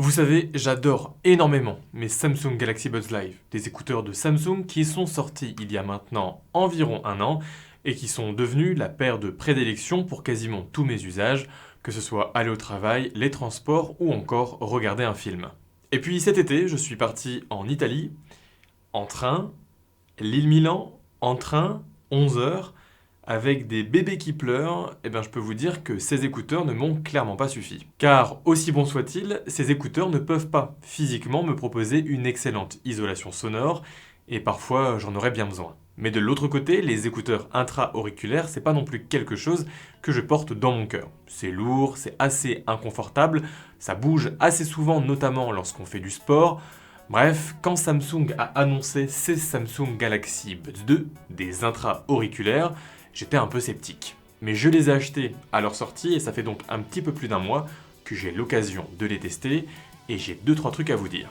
Vous savez, j'adore énormément mes Samsung Galaxy Buds Live, des écouteurs de Samsung qui sont sortis il y a maintenant environ un an et qui sont devenus la paire de prédilection pour quasiment tous mes usages, que ce soit aller au travail, les transports ou encore regarder un film. Et puis cet été, je suis parti en Italie, en train, Lille-Milan, en train, 11 heures, avec des bébés qui pleurent, je peux vous dire que ces écouteurs ne m'ont clairement pas suffi. Car, aussi bons soient-ils, ces écouteurs ne peuvent pas physiquement me proposer une excellente isolation sonore, et parfois j'en aurais bien besoin. Mais de l'autre côté, les écouteurs intra-auriculaires, c'est pas non plus quelque chose que je porte dans mon cœur. C'est lourd, c'est assez inconfortable, ça bouge assez souvent, notamment lorsqu'on fait du sport. Bref, quand Samsung a annoncé ces Samsung Galaxy Buds 2, des intra-auriculaires, j'étais un peu sceptique. Mais je les ai achetés à leur sortie et ça fait donc un petit peu plus d'un mois que j'ai l'occasion de les tester et j'ai 2-3 trucs à vous dire.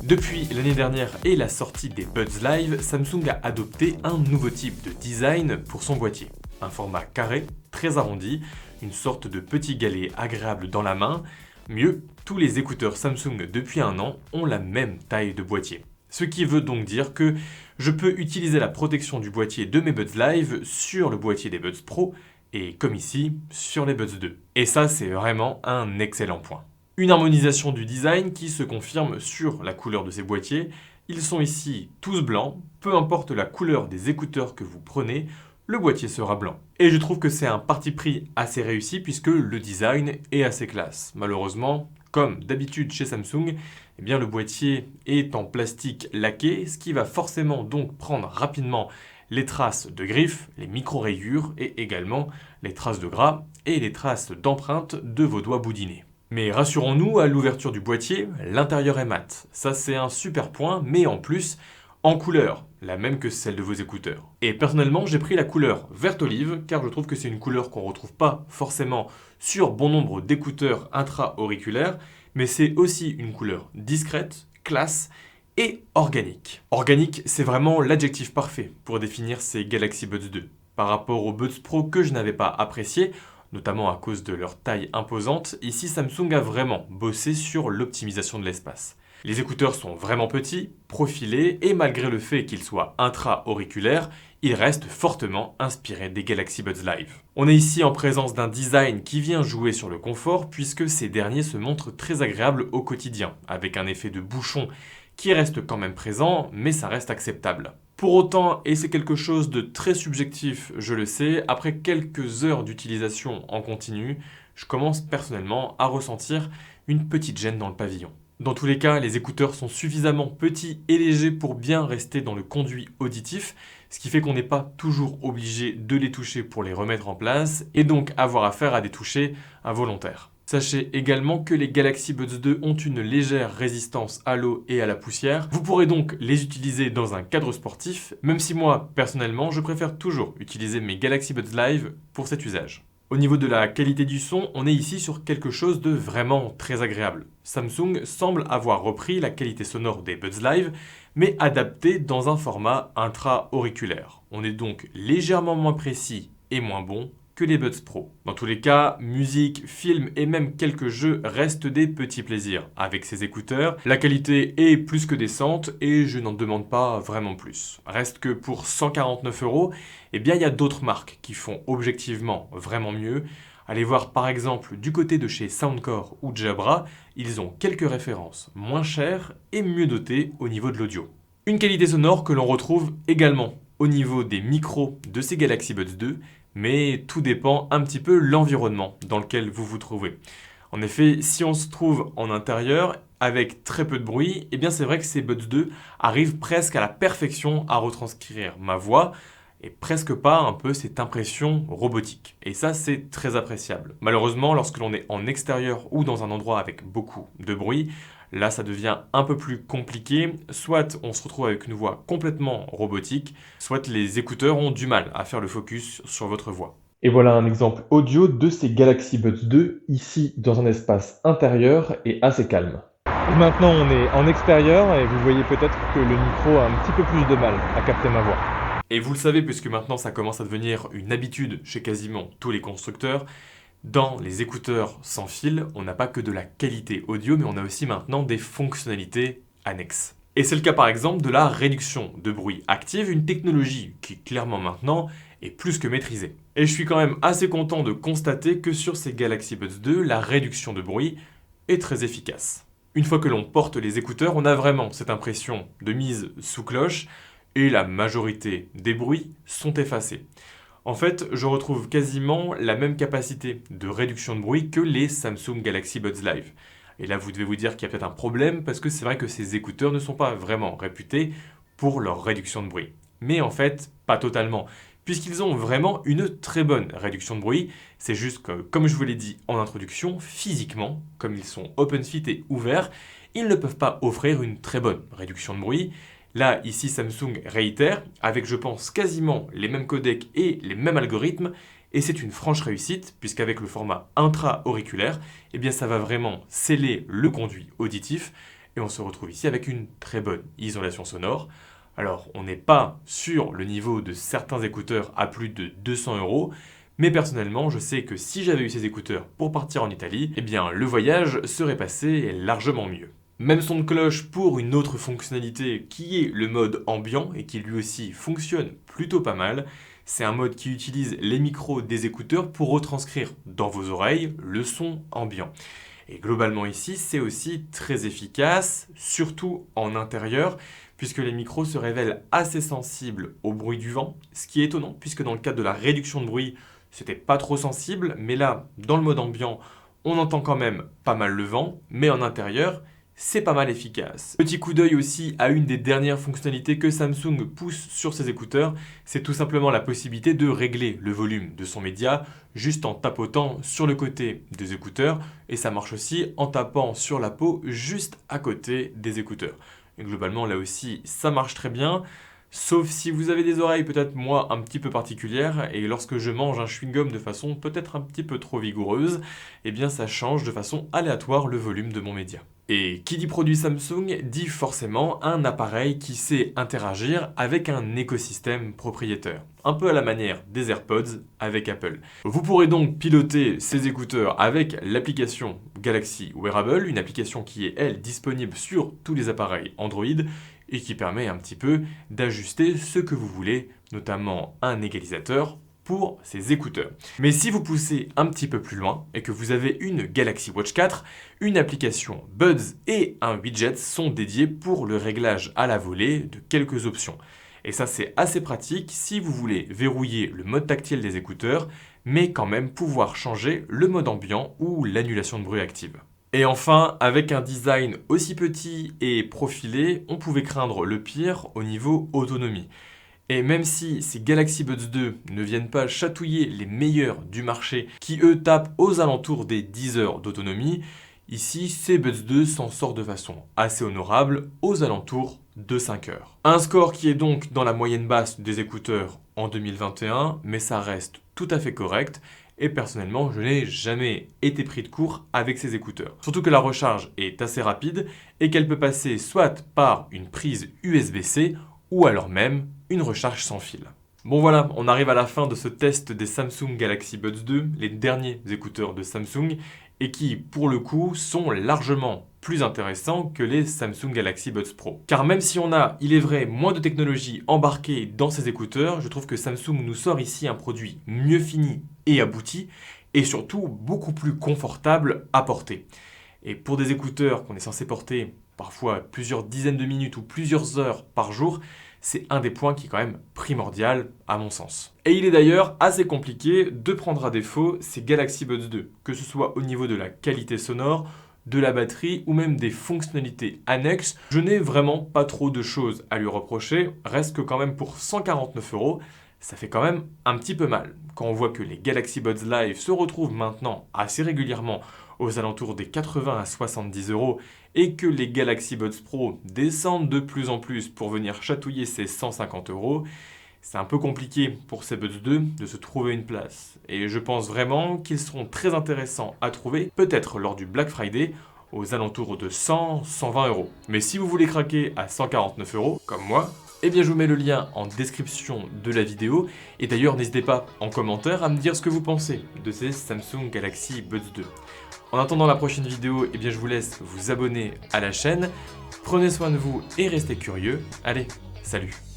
Depuis l'année dernière et la sortie des Buds Live, Samsung a adopté un nouveau type de design pour son boîtier. Un format carré, très arrondi, une sorte de petit galet agréable dans la main. Mieux, tous les écouteurs Samsung depuis un an ont la même taille de boîtier. Ce qui veut donc dire que je peux utiliser la protection du boîtier de mes Buds Live sur le boîtier des Buds Pro et comme ici, sur les Buds 2. Et ça, c'est vraiment un excellent point. Une harmonisation du design qui se confirme sur la couleur de ces boîtiers. Ils sont ici tous blancs, peu importe la couleur des écouteurs que vous prenez, le boîtier sera blanc. Et je trouve que c'est un parti pris assez réussi puisque le design est assez classe. Malheureusement, comme d'habitude chez Samsung, le boîtier est en plastique laqué, ce qui va forcément donc prendre rapidement les traces de griffes, les micro-rayures et également les traces de gras et les traces d'empreintes de vos doigts boudinés. Mais rassurons-nous, à l'ouverture du boîtier, l'intérieur est mat. Ça c'est un super point, mais en plus, en couleur, la même que celle de vos écouteurs. Et personnellement, j'ai pris la couleur verte olive, car je trouve que c'est une couleur qu'on ne retrouve pas forcément sur bon nombre d'écouteurs intra-auriculaires, mais c'est aussi une couleur discrète, classe et organique. Organique, c'est vraiment l'adjectif parfait pour définir ces Galaxy Buds 2. Par rapport aux Buds Pro que je n'avais pas appréciés, notamment à cause de leur taille imposante, ici Samsung a vraiment bossé sur l'optimisation de l'espace. Les écouteurs sont vraiment petits, profilés, et malgré le fait qu'ils soient intra-auriculaires, ils restent fortement inspirés des Galaxy Buds Live. On est ici en présence d'un design qui vient jouer sur le confort, puisque ces derniers se montrent très agréables au quotidien, avec un effet de bouchon qui reste quand même présent, mais ça reste acceptable. Pour autant, et c'est quelque chose de très subjectif, je le sais, après quelques heures d'utilisation en continu, je commence personnellement à ressentir une petite gêne dans le pavillon. Dans tous les cas, les écouteurs sont suffisamment petits et légers pour bien rester dans le conduit auditif, ce qui fait qu'on n'est pas toujours obligé de les toucher pour les remettre en place, et donc avoir affaire à des touchés involontaires. Sachez également que les Galaxy Buds 2 ont une légère résistance à l'eau et à la poussière. Vous pourrez donc les utiliser dans un cadre sportif, même si moi, personnellement, je préfère toujours utiliser mes Galaxy Buds Live pour cet usage. Au niveau de la qualité du son, on est ici sur quelque chose de vraiment très agréable. Samsung semble avoir repris la qualité sonore des Buds Live, mais adapté dans un format intra-auriculaire. On est donc légèrement moins précis et moins bon que les Buds Pro. Dans tous les cas, musique, film et même quelques jeux restent des petits plaisirs. Avec ces écouteurs, la qualité est plus que décente et je n'en demande pas vraiment plus. Reste que pour 149 €, il y a d'autres marques qui font objectivement vraiment mieux. Allez voir par exemple du côté de chez Soundcore ou Jabra, ils ont quelques références moins chères et mieux dotées au niveau de l'audio. Une qualité sonore que l'on retrouve également au niveau des micros de ces Galaxy Buds 2, mais tout dépend un petit peu l'environnement dans lequel vous vous trouvez. En effet, si on se trouve en intérieur, avec très peu de bruit, c'est vrai que ces Buds 2 arrivent presque à la perfection à retranscrire ma voix, et presque pas un peu cette impression robotique. Et ça, c'est très appréciable. Malheureusement, lorsque l'on est en extérieur ou dans un endroit avec beaucoup de bruit, là, ça devient un peu plus compliqué. Soit on se retrouve avec une voix complètement robotique, soit les écouteurs ont du mal à faire le focus sur votre voix. Et voilà un exemple audio de ces Galaxy Buds 2, ici dans un espace intérieur et assez calme. Maintenant on est en extérieur et vous voyez peut-être que le micro a un petit peu plus de mal à capter ma voix. Et vous le savez puisque maintenant ça commence à devenir une habitude chez quasiment tous les constructeurs, dans les écouteurs sans fil, on n'a pas que de la qualité audio, mais on a aussi maintenant des fonctionnalités annexes. Et c'est le cas par exemple de la réduction de bruit active, une technologie qui clairement maintenant est plus que maîtrisée. Et je suis quand même assez content de constater que sur ces Galaxy Buds 2, la réduction de bruit est très efficace. Une fois que l'on porte les écouteurs, on a vraiment cette impression de mise sous cloche et la majorité des bruits sont effacés. En fait, je retrouve quasiment la même capacité de réduction de bruit que les Samsung Galaxy Buds Live. Et là, vous devez vous dire qu'il y a peut-être un problème parce que c'est vrai que ces écouteurs ne sont pas vraiment réputés pour leur réduction de bruit. Mais en fait, pas totalement, puisqu'ils ont vraiment une très bonne réduction de bruit. C'est juste que, comme je vous l'ai dit en introduction, physiquement, comme ils sont open fit et ouverts, ils ne peuvent pas offrir une très bonne réduction de bruit. Là, ici, Samsung réitère, avec je pense quasiment les mêmes codecs et les mêmes algorithmes, et c'est une franche réussite, puisqu'avec le format intra-auriculaire, eh bien ça va vraiment sceller le conduit auditif, et on se retrouve ici avec une très bonne isolation sonore. Alors, on n'est pas sur le niveau de certains écouteurs à plus de 200 €, mais personnellement, je sais que si j'avais eu ces écouteurs pour partir en Italie, eh bien le voyage serait passé largement mieux. Même son de cloche pour une autre fonctionnalité qui est le mode ambiant et qui lui aussi fonctionne plutôt pas mal. C'est un mode qui utilise les micros des écouteurs pour retranscrire dans vos oreilles le son ambiant. Et globalement ici, c'est aussi très efficace, surtout en intérieur, puisque les micros se révèlent assez sensibles au bruit du vent, ce qui est étonnant, puisque dans le cadre de la réduction de bruit, c'était pas trop sensible, mais là, dans le mode ambiant, on entend quand même pas mal le vent, mais en intérieur, c'est pas mal efficace. Petit coup d'œil aussi à une des dernières fonctionnalités que Samsung pousse sur ses écouteurs, c'est tout simplement la possibilité de régler le volume de son média juste en tapotant sur le côté des écouteurs, et ça marche aussi en tapant sur la peau juste à côté des écouteurs. Et globalement là aussi ça marche très bien. Sauf si vous avez des oreilles peut-être moi un petit peu particulières et lorsque je mange un chewing-gum de façon peut-être un petit peu trop vigoureuse, eh bien ça change de façon aléatoire le volume de mon média. Et qui dit produit Samsung dit forcément un appareil qui sait interagir avec un écosystème propriétaire. Un peu à la manière des AirPods avec Apple. Vous pourrez donc piloter ces écouteurs avec l'application Galaxy Wearable, une application qui est elle disponible sur tous les appareils Android et qui permet un petit peu d'ajuster ce que vous voulez, notamment un égalisateur pour ces écouteurs. Mais si vous poussez un petit peu plus loin et que vous avez une Galaxy Watch 4, une application Buds et un widget sont dédiés pour le réglage à la volée de quelques options. Et ça c'est assez pratique si vous voulez verrouiller le mode tactile des écouteurs, mais quand même pouvoir changer le mode ambiant ou l'annulation de bruit active. Et enfin, avec un design aussi petit et profilé, on pouvait craindre le pire au niveau autonomie. Et même si ces Galaxy Buds 2 ne viennent pas chatouiller les meilleurs du marché, qui eux tapent aux alentours des 10 heures d'autonomie, ici ces Buds 2 s'en sortent de façon assez honorable aux alentours de 5 heures. Un score qui est donc dans la moyenne basse des écouteurs en 2021, mais ça reste tout à fait correct. Et personnellement, je n'ai jamais été pris de court avec ces écouteurs. Surtout que la recharge est assez rapide et qu'elle peut passer soit par une prise USB-C ou alors même une recharge sans fil. Bon voilà, on arrive à la fin de ce test des Samsung Galaxy Buds 2, les derniers écouteurs de Samsung, et qui, pour le coup, sont largement plus intéressants que les Samsung Galaxy Buds Pro. Car même si on a, il est vrai, moins de technologie embarquée dans ces écouteurs, je trouve que Samsung nous sort ici un produit mieux fini et abouti, et surtout beaucoup plus confortable à porter. Et pour des écouteurs qu'on est censé porter parfois plusieurs dizaines de minutes ou plusieurs heures par jour, c'est un des points qui est quand même primordial à mon sens. Et il est d'ailleurs assez compliqué de prendre à défaut ces Galaxy Buds 2, que ce soit au niveau de la qualité sonore, de la batterie ou même des fonctionnalités annexes. Je n'ai vraiment pas trop de choses à lui reprocher, reste que quand même pour 149 €, ça fait quand même un petit peu mal. Quand on voit que les Galaxy Buds Live se retrouvent maintenant assez régulièrement aux alentours des 80 à 70 € et que les Galaxy Buds Pro descendent de plus en plus pour venir chatouiller ces 150 €, c'est un peu compliqué pour ces Buds 2 de se trouver une place. Et je pense vraiment qu'ils seront très intéressants à trouver, peut-être lors du Black Friday, aux alentours de 100-120 euros. Mais si vous voulez craquer à 149 euros, comme moi, eh bien je vous mets le lien en description de la vidéo, et d'ailleurs n'hésitez pas en commentaire à me dire ce que vous pensez de ces Samsung Galaxy Buds 2. En attendant la prochaine vidéo, eh bien je vous laisse vous abonner à la chaîne, prenez soin de vous et restez curieux, allez, salut!